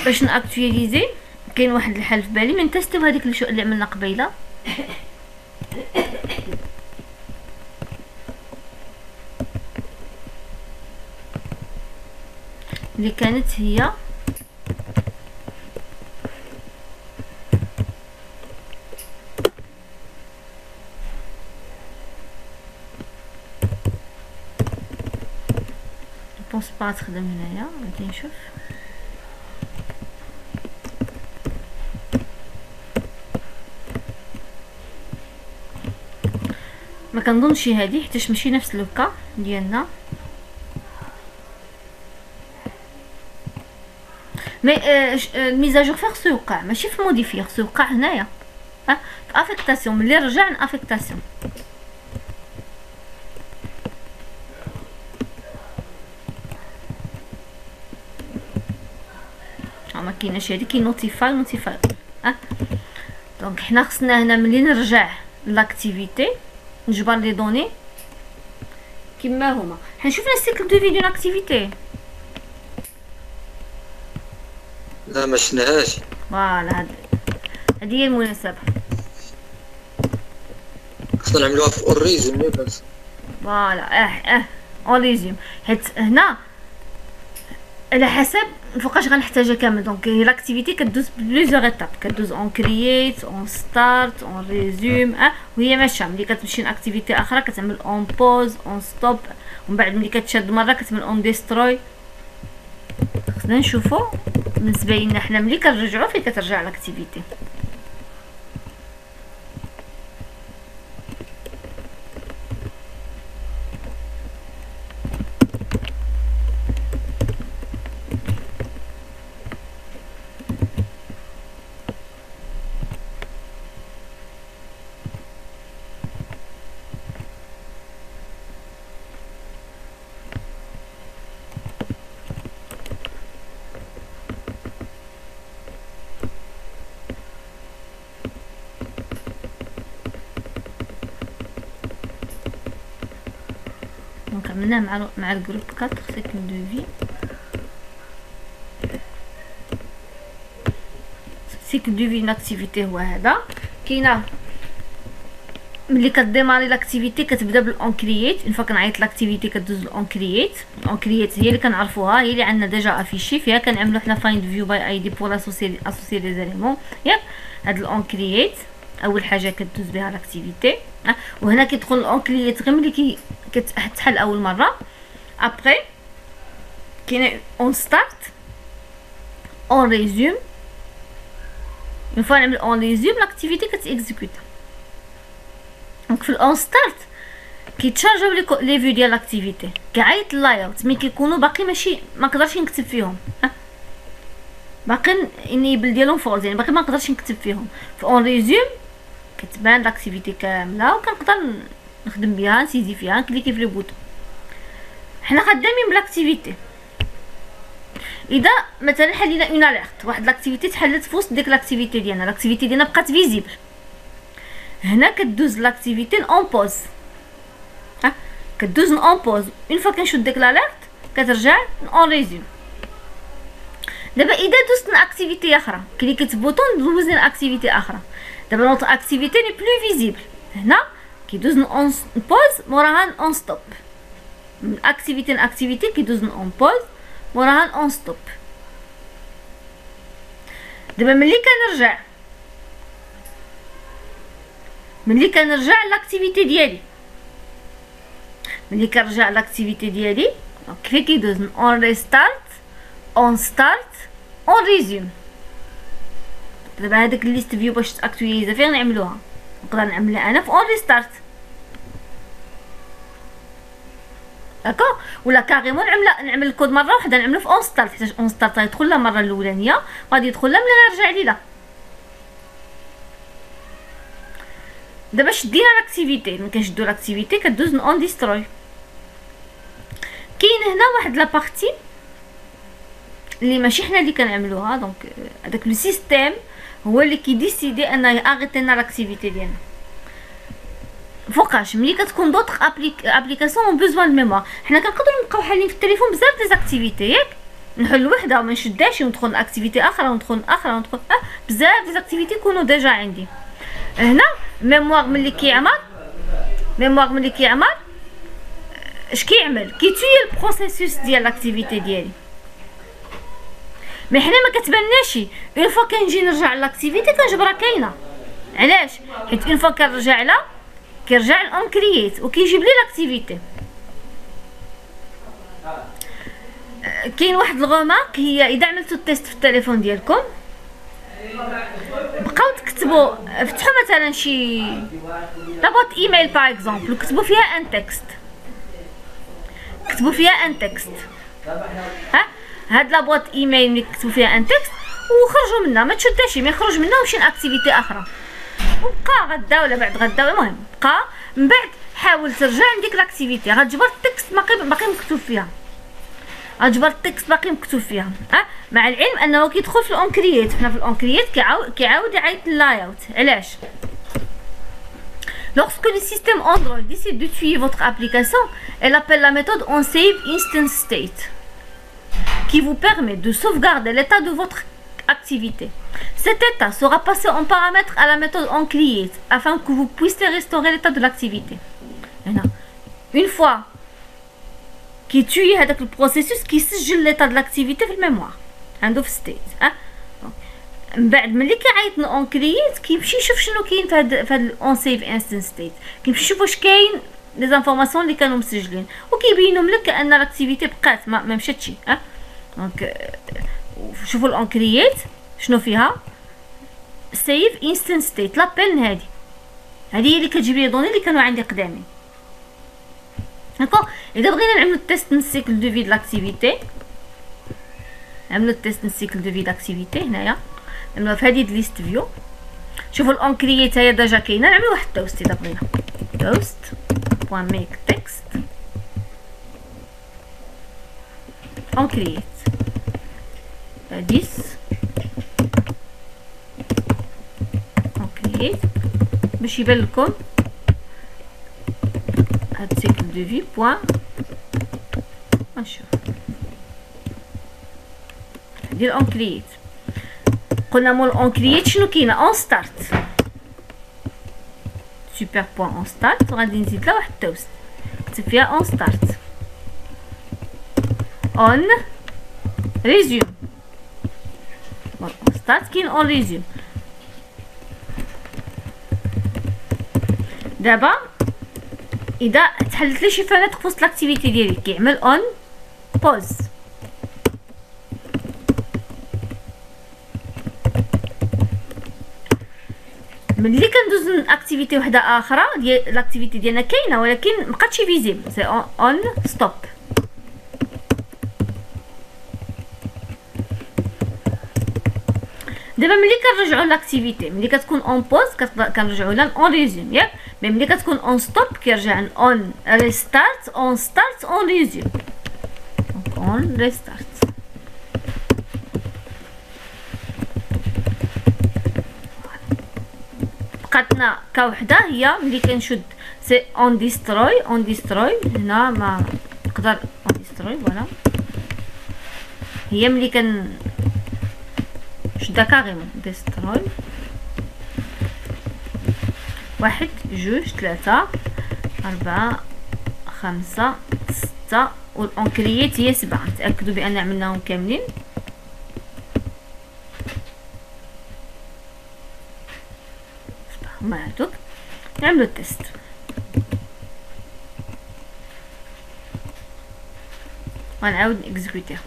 باش ناكتواليزي كاين واحد الحل في بالي، من تيستيو هذيك اللي عملنا قبيله. اللي كانت هي بونس با تخدم هنايا. غادي نشوف ما كنظنش هذه حيت ماشي نفس لوكا ديالنا. مي الميزاجور فين خصو يوقع؟ ماشي في موديفي، خصو يوقع هنايا في افيكتاسيون. ملي رجعنا افيكتاسيون ما كايناش هادي، كاين نوتيفاي دونك حنا خصنا هنا ملي نرجع لاكتيفيتي نجبر لي دوني كما هما. حنشوف السيكل دو فيديو لاكتيفيتي. لا ما شفناهاش. فوالا هادي هي المناسبه. خصنا نعملوها في اوريزم بس. فوالا اوريزم، حيت هنا على حسب فوقاش غنحتاجها كامل. دونك هي لاكتيفيتي كدوز بليزيور ايتاب، كدوز اون كرييت اون ستارت اون ريزوم وهي ماشيه. ملي كتمشي لاكتيفيتي اخرى كتعمل اون بوز اون ستوب، ومن بعد ملي كتشاد مره كتعمل اون ديستروي. خصنا نشوفو بالنسبه لنا حنا ملي كنرجعو فين كترجع لاكتيفيتي. دونك عملناه مع الجروب 4 سيكل دو في. سيكل دو في الاكتيفيتي هو هذا. كاينه ملي كديماري لاكتيفيتي كتبدا بالاون كرييت. اون فوا كنعيط لاكتيفيتي كدوز الاون كرييت. الاون كرييت هي اللي كنعرفوها، هي اللي عندنا ديجا افيشي فيها، كنعملو حنا فايند فيو باي اي دي بور اسوسي لي زاليمون. ياك هاد الاون كرييت اول حاجه كدوز بها لاكتيفيتي. وهنا كيدخل الاون كرييت غير ملي كتحل اول مره. ابري كاين اون ستارت، اون ريزوم. اون فوا نعمل اون ريزوم لاكتيفيتي كتيكزيكوت. دونك في الاون ستارت كيتشارجاو لي فيو ديال لاكتيفيتي، كيعيط اللايوت ملي كيكونوا باقي ماشي ما نقدرش نكتب فيهم، باقي انيبل ديالهم فولز، يعني باقي ما نقدرش نكتب فيهم. في اون ريزوم كتبان لاكتيفيتي كامله وكنقدر نخدم بها، نسيزي فيها، نكليكي في لي بوطون. حنا خدامين بلاكتيفيتي. اذا مثلا حلينا اون اليرت، واحد لاكتيفيتي تحلت في وسط ديك لاكتيفيتي ديالنا، لاكتيفيتي ديالنا بقات فيزيبل، هنا كدوز لاكتيفيتي اون بوز. كدوز اون بوز. اون فوا كنشد ديك الاليرت كترجع اون ريزوم. دابا اذا دوزت اكتيفيتي اخرى، كليكيت بوطون دوزني لاكتيفيتي اخرى، دابا نوت اكتيفيتي ني بلو فيزيبل، هنا كيدوز اون بوز موراها اون ستوب. من اكتيفيتي لاكتيفيتي كيدوز اون بوز موراها اون ستوب. دابا ملي كنرجع لاكتيفيتي ديالي، ملي كنرجع لاكتيفيتي ديالي كيف كيدوز اون ريستارت، اون ستارت، اون ريزوم. دابا هذاك الليست فيو باش تاكتواليزا فين نعملوها؟ نقدر نعملها انا في اون ريستارت، داكوغ، ولا كاريمون نعمل الكود مره واحده نعملو في اون ستارت، حيت اون ستارت غيدخل لها المره الاولانيه وغادي يدخل لها ملي نرجع ليها. دابا شدينا لاكتيفيتي، ملي كنشدو لاكتيفيتي كدوز اون ديستروي. كاين هنا واحد لابارتي اللي ماشي حنا اللي كنعملوها، دونك هذاك لو سيستيم هو اللي كيديسيدي انه ياغيتي لنا لاكتيفيتي ديالنا. فوقاش ملي كتكون دوطخ ابليكاسيون اون بوزوان ميموار، حنا كنقدروا نبقاو حالين في التليفون بزاف دي زاكتيفيتي، ياك نحل وحده وما نشدهاش وندخل اكتيفيتي اخرى وندخل اخرى وندخل بزاف دي زاكتيفيتي يكونوا ديجا عندي. هنا ميموار ملي كيعمر اش كيعمل؟ كيتوي البروسيسوس ديال لاكتيفيتي ديالي. مي حنا ما كتباناش اون فوا كنجي نرجع لاكتيفيتي كنجبرها كاينه. علاش؟ حيت اون فوا كنرجع لها كيرجع الاون كرييت وكيجيب لي لاكتيفيتي. كاين واحد الغومارك هي اذا عملتو التيست في التليفون ديالكم بقاو تكتبوا، فتحوا مثلا شي لابوط ايميل باغ اكزومبل وكتبوا فيها ان تكست، هاد لابوط ايميل ملي كتبوا فيها ان تكست وخرجوا منها، ما تشدهاش، ما يخرج منها ومشي لاكتيفيتي اخرى وبقى غدا ولا بعد غدا، المهم بقى من بعد حاول ترجع لديك لاكتيفيتي، غتجبر التكست باقي مكتوب فيها، مع العلم انه كيدخل في الاون كرييت. حنا في الاون كرييت كيعاود يعيط اللايوت. علاش؟ Lorsque le système Android décide de tuer votre application, elle appelle la méthode onSaveInstantState qui vous permet de sauvegarder l'état de votre activité. Cet état sera passé en paramètre à la méthode onCreate afin que vous puissiez restaurer l'état de l'activité. Une fois qui tue هذاك البروسيسوس كيسجل ليطا د لاكتيفيتي في الميموار عنده في ستيت. من بعد ملي كيعيط اون كرييت كيمشي يشوف شنو كاين في هاد اون سيف انستنت ستيت، كيمشي يشوف واش كاين لي زانفورماسيون اللي كانوا مسجلين وكيبينهم لك ان لاكتيفيتي بقات ما مشاتش. دونك شوفوا الاون كرييت شنو فيها، سيف انستنت ستيت لابيل هادي هي اللي كتجيب لي دوني اللي كانوا عندي قدامي. داكوغ، اذا بغينا نعملو التيست من السيكل دو في د لاكتيفيتي، نعملو التيست من السيكل دو في داكتيفيتي هنايا نعملوها في هادي ليست فيو. شوفوا الاون كرييت هي ديجا كاينه، نعملو واحد توست اذا بغينا توست بوان ميك تكست اون كرييت ديس اون كرييت باش يبان لكم هاد سيكل دو في بوان. نشوف ندير اون كرييت، قلنا مول اون كرييت شنو كاينه؟ اون ستارت سوبر بوان اون ستارت وغادي نزيد لها واحد التوست نكتب فيها اون ستارت اون ريزيوم. اون ستارت كاين اون ريزيوم. دابا اذا تحلت لي شي فنادق في وسط لاكتيفيتي ديالي كيعمل اون بوز. ملي كندوز لاكتيفيتي وحده اخرى ديال لاكتيفيتي ديالنا كاينه ولكن مابقاتش فيزيبل سي اون ستوب. دابا ملي كنرجعوا لاكتيفيتي ملي كتكون اون بوز كنرجعوا لها اون ريزيوم ياك، مي ملي كتكون اون ستوب كيرجع اون ريستارت اون ستارت اون ريزيوم. دونك اون ريستارت. بقاتنا كوحده هي ملي كنشد سي اون ديستروي. اون ديستروي هنا ما نقدر اون ديستروي فوالا هي ملي كن شدا كاريمون ديستروي. 1 2 3 4 5 6 والأونكريات هي 7. نتأكدوا بأن عملناهم كاملين. هما هادوك. نعملو التيست. غنعاود نكزيكوتيه.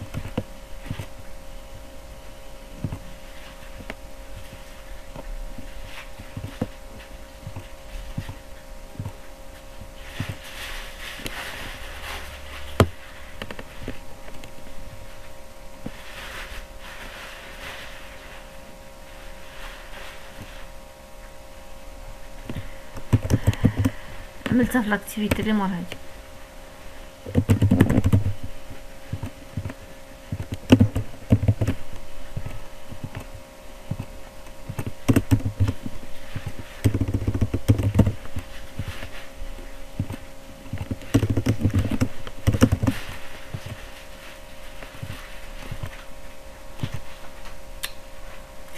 عملتها في لاكتيفيتي اللي مور هادي.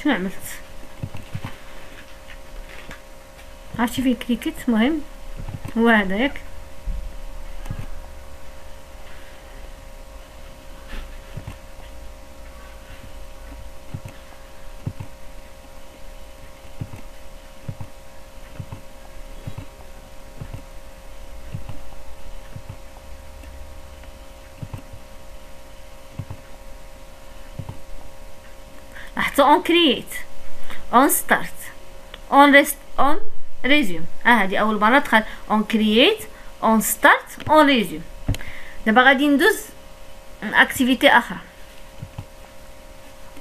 شنو عملت؟ عرفتي فين كليكيت؟ مهم هو هذا ياك. لاحظتوا اون كرييت اون ستارت اون ريست اون ريزيوم. هادي اول مره دخل اون كرييت اون ستارت اون ريزيوم. دابا غادي ندوز اكتيفيتي اخرى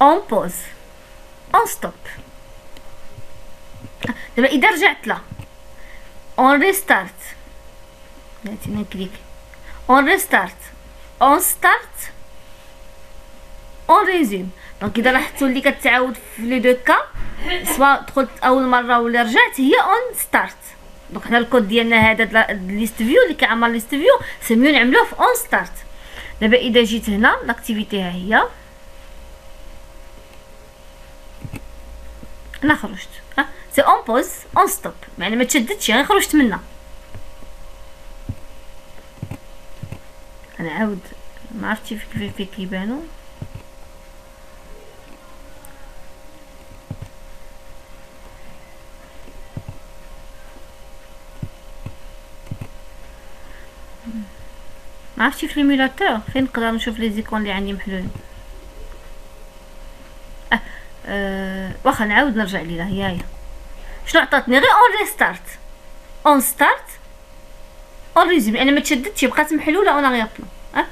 اون بوز اون ستوب. دابا اذا رجعت لها اون ريستارت بغيتي نكليك اون ريستارت اون ستارت اون ريزيوم. دونك اذا لاحظتوا اللي كتعاود في لي دو كا سواء دخلت اول مره ولا رجعت هي اون ستارت. دونك حنا الكود ديالنا هذا ليست فيو اللي كيعمر ليست فيو سي ميو نعملوه في اون ستارت. دابا اذا جيت هنا لاكتيفيتي ها هي انا خرجت سي اون بوز اون ستوب يعني ما تشددش غير خرجت منها. انا عاود ما عرفتش كيف كيبانوا. ما عرفتش في ليميلاتور فين نقدر نشوف لي زيكون اللي عندي محلولين. واخا نعاود نرجع ليها هي شنو عطاتني غير اون ريستارت اون ستارت اون ريزيوم. انا ما تشددتش بقات محلوله اون غير بلون.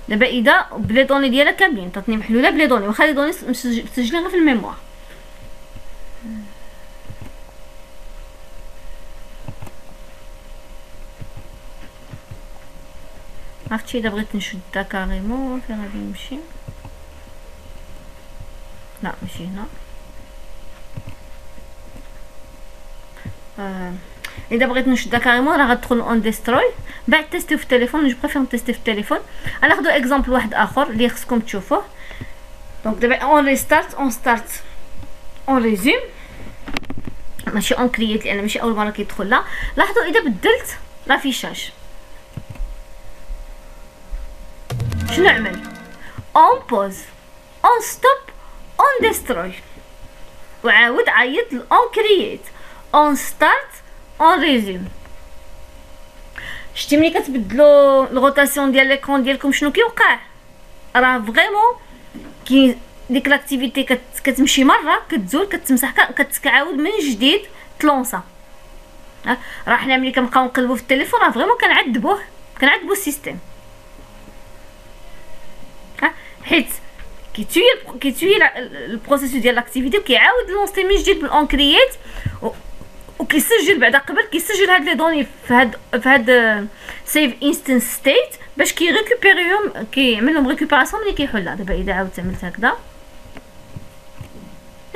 دابا اذا بلي دوني ديالها كاملين عطاتني محلوله بلي دوني واخا لي دوني مسجلين غير في الميموار. عرفتي اذا بغيت نشدها كاريمون فين غادي نمشي؟ لا ماشي هنا. اذا بغيت نشدها كاريمون راه غتدخل اون ديستروي. بعد تيستيو في التليفون جو بريفير نتيستي في التليفون. غناخدو اكزامبل واحد اخر اللي خصكم تشوفوه. دونك دابا اون ريستارت اون ستارت اون ريزيوم ماشي اون كرييت لان ماشي اول مره كيدخل لها. لاحظوا اذا بدلت لافيشاج شنو نعمل؟ اون بوز، اون ستوب، اون ديستروي، وعاود عيط اون كرييت، اون ستارت، اون ريزيوم. شتي ملي كتبدلوا الروتاسيون ديال ليكرون ديالكم شنو كيوقع؟ راه فريمون كي ديك لاكتيفيتي كتمشي مره كتزول كتمسح كتعاود من جديد تلونسا. راه حنا ملي كنبقاو نقلبوا في التليفون راه فريمون كنعذبوا السيستيم، حيت كيتوي البروسيسور ديال لاكتيفيتي وكيعاود لونسي من جديد بالاون كرييت وكيسجل بعدا قبل كيسجل هاد لي دوني في هاد سيف انستنس ستيت باش كيريكوبيريهم كيعمل لهم ريكوبيراسيون ملي كيحلها. دابا اذا عاودت عملت هكذا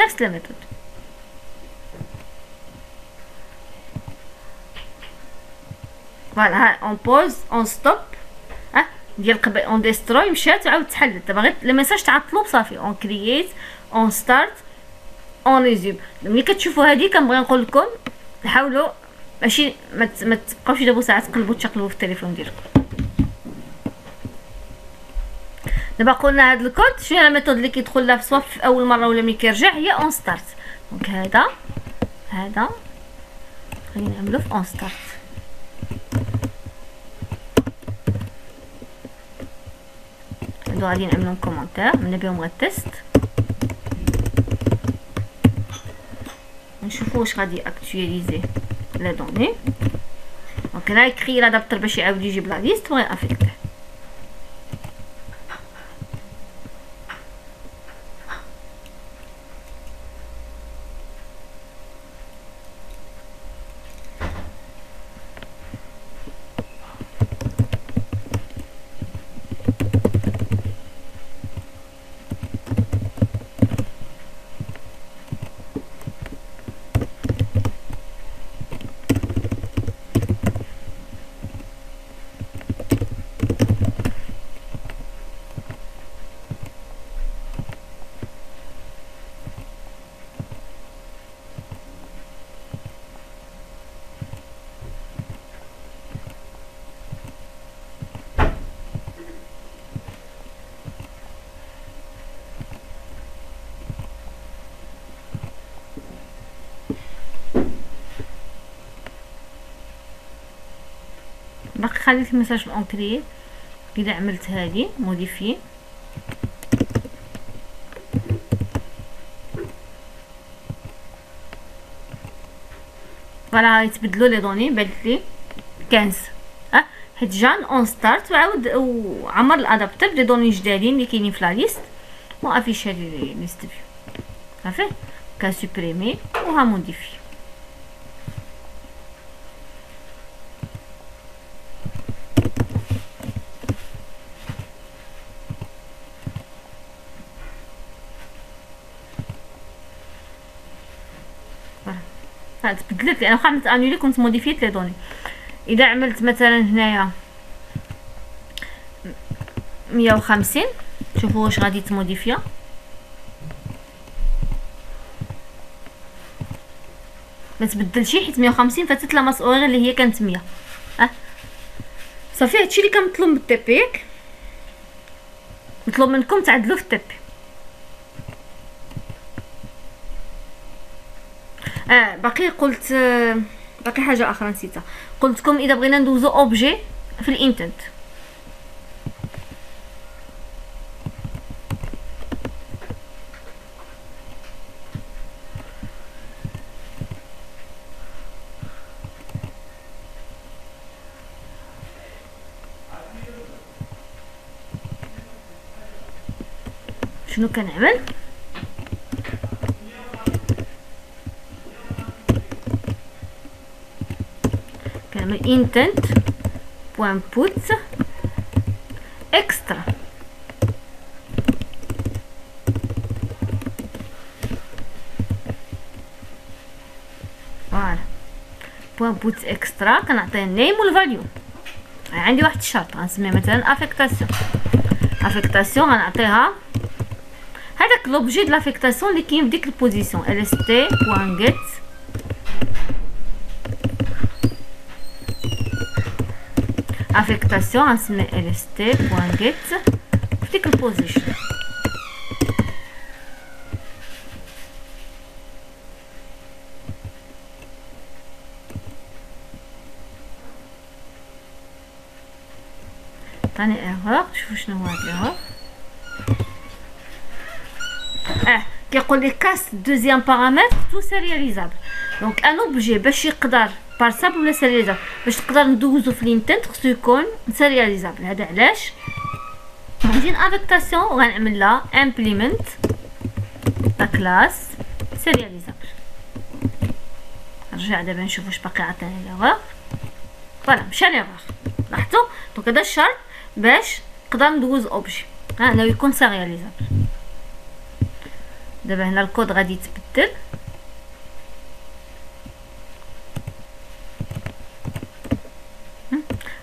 نفس لا ميثود. فوالا اون بوز اون ستوب ديال قبل اون ديستروي مشات وعاود تحلت. دابا غير لي ميساج تعطلوا صافي اون كرييت اون ستارت اون ريزيوم. ملي كتشوفوا هادي كنبغي نقول لكم حاولوا ماشي ما تبقاوش دابا ساعات تقلبوا في التليفون ديالكم. دابا قلنا هاد الكود شنو هي الميثود اللي كيدخل لها سواء في اول مره ولا ملي كيرجع هي اون ستارت. دونك هذا خلينا نعملو في اون ستارت. هادو غادي نعملهم كومونتير من بهم غير تيست نشوفوا واش غادي اكطواليزي لي دوني. دونك هنا يكري لادابتر باش يعاود يجيب لا ليست وغي افيكتيه. باقي خليت الميساج الاونكري. اذا عملت هذه موديفي فوالا يتبدلوا لي دوني. بانت لي 15 حيت جان اون ستارت وعاود وعمر الادابتر دي دوني جدادين اللي كاينين في لا ليست وافيشا لي ليست فيو صافي كسوبريمي وها موديفي. تبدلت لان واخا عملت انولي كنت موديفيت لي دوني. اذا عملت مثلا هنايا 150 شوفوا واش غادي تموديفيا. ما تبدلش حيت 150 فاتت لا مسؤوليه اللي هي كانت 100. صافي هادشي اللي كنطلب من التي بي. نطلب منكم تعدلوا في التي بي. باقي قلت باقي حاجه اخرى نسيتها. قلت لكم اذا بغينا ندوزو اوبجي في الانتنت شنو كنعمل؟ كنعمل intent point put extra فوالا point put extra كنعطيه النيم والفاليو. عندي واحد الشرط غنسميه مثلا افيكتاسيون غنعطيها هذاك لوبجي د لافيكتاسيون اللي كاين في ديك البوزيسيون ls t.get affectation غنسمي lst.get في ديك البوزيشن. ثاني ايرور. شوفوا شنو هو هاد الايرور. كيقول لي كاس دوزيام بارامتر تو سيرياليزابل. دونك ان اوبجي باش يقدر بارسابل ولا سيرياليزابل، باش تقدر ندوزو في الانتنت خصو يكون سيرياليزابل. هذا علاش غنجي افيكتاسيون وغنعمل لها امبليمنت لا كلاس سيرياليزابل. نرجع دابا نشوف واش باقي عطاني ليغور. فوالا مشى ليغور. لاحظتوا دونك هذا الشرط باش نقدر ندوز اوبجي انه يكون سيرياليزابل. دابا هنا الكود غادي يتبدل.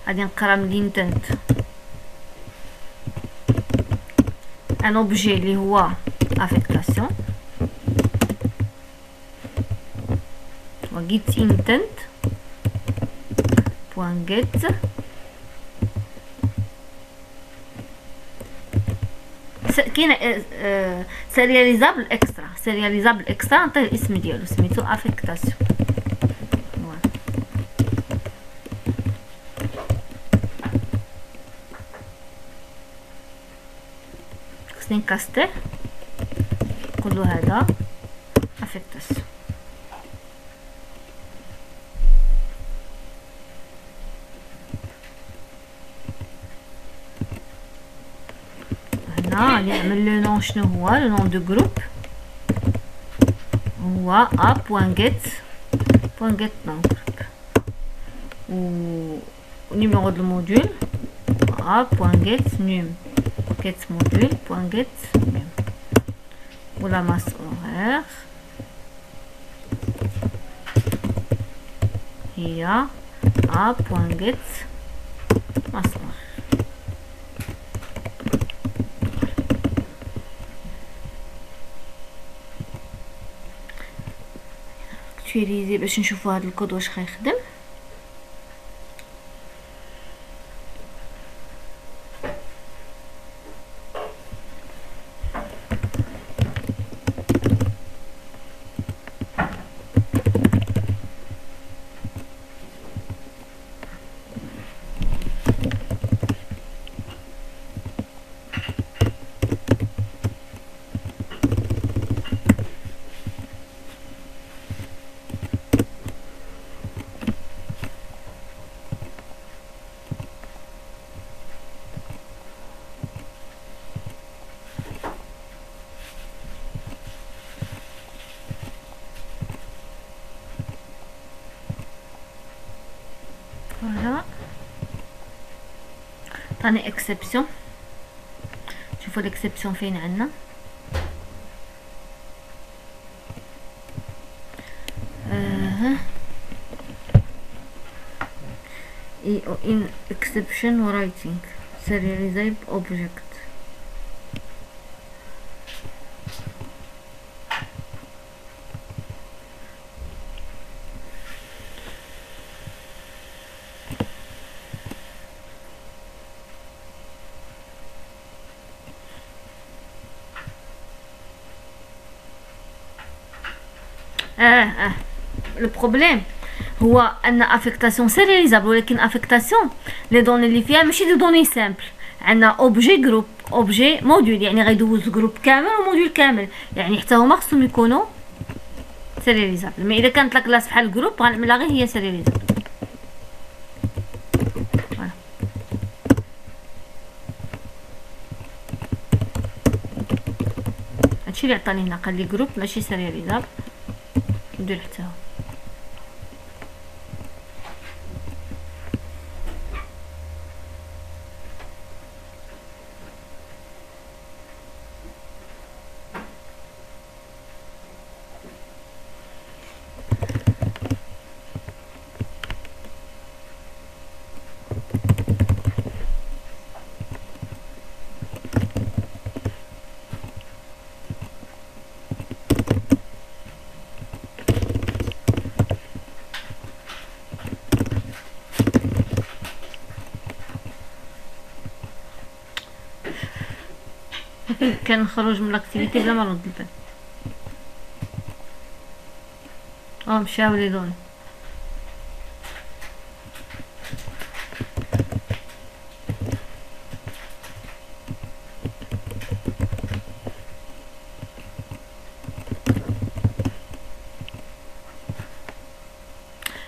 غادي نقرا من الانتنت ان اوبجي اللي هو افيكتاسيون و git intent بوان get كاين سيرياليزابل اكسترا. سيرياليزابل اكسترا نعطيه الاسم ديالو سميتو افيكتاسيون. خصني نكاستيه نقولو هذا افيكتاسيون. غادي نعمل لو نون. شنو هو لو نون دو جروب؟ هو a.get نون جروب و نيميرو دو الموديول a.get num get module .get num و لا ماس horaire هي a.get ماس horaire. اكتواليزي باش نشوفوا هذا الكود واش غيخدم. فوالا ثاني اكسبسيون. شوفوا الاكسبسيون فين عندنا. in exception writing serializable object. لو بروبليم هو ان افيكتاسيون سيرياليزابل، ولكن افيكتاسيون لي دوني اللي فيها ماشي دي دوني سامبل. عندنا اوبجي جروب اوبجي موديول، يعني غيدوز جروب كامل وموديول كامل، يعني حتى هما خصهم يكونوا سيرياليزابل. مي اذا كانت لا كلاس بحال الجروب غنعملها غير هي سيرياليزابل. فوالا هادشي اللي عطاني هنا، قال لي جروب ماشي سيرياليزابل. ندير حتى هو كنخرج من لاكتيفيتي بلا ما نرد البال. مشاو لي دوني.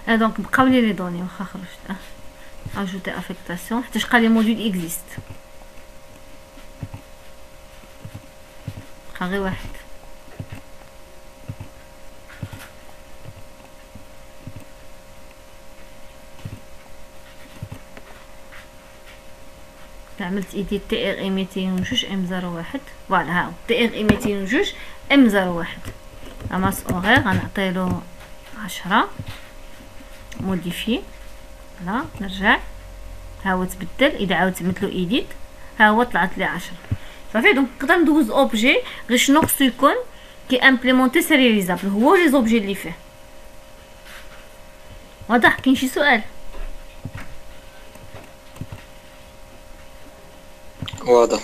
دونك بقاو لي دوني واخا خرجت. اجوتي افيكتاسيون حيت قال لي موديول اكزيست، بقى غير واحد. عملت ايدي تي ار اي 202 ام 01 فوالا، ها تي ار اي 202 ام 01 اماس اوغير غنعطيلو 10 موديفي. فوالا نرجع، ها هو تبدل. اذا عاود تمثلو ايديت ها هو طلعت لي 10 صافي. دونك نقدر ندوز اوبجي غير شنو خصو يكون كي امبليمونتي سيرياليزابل هو لي زوبجي اللي فيه. واضح؟ كاين شي سؤال؟ واضح.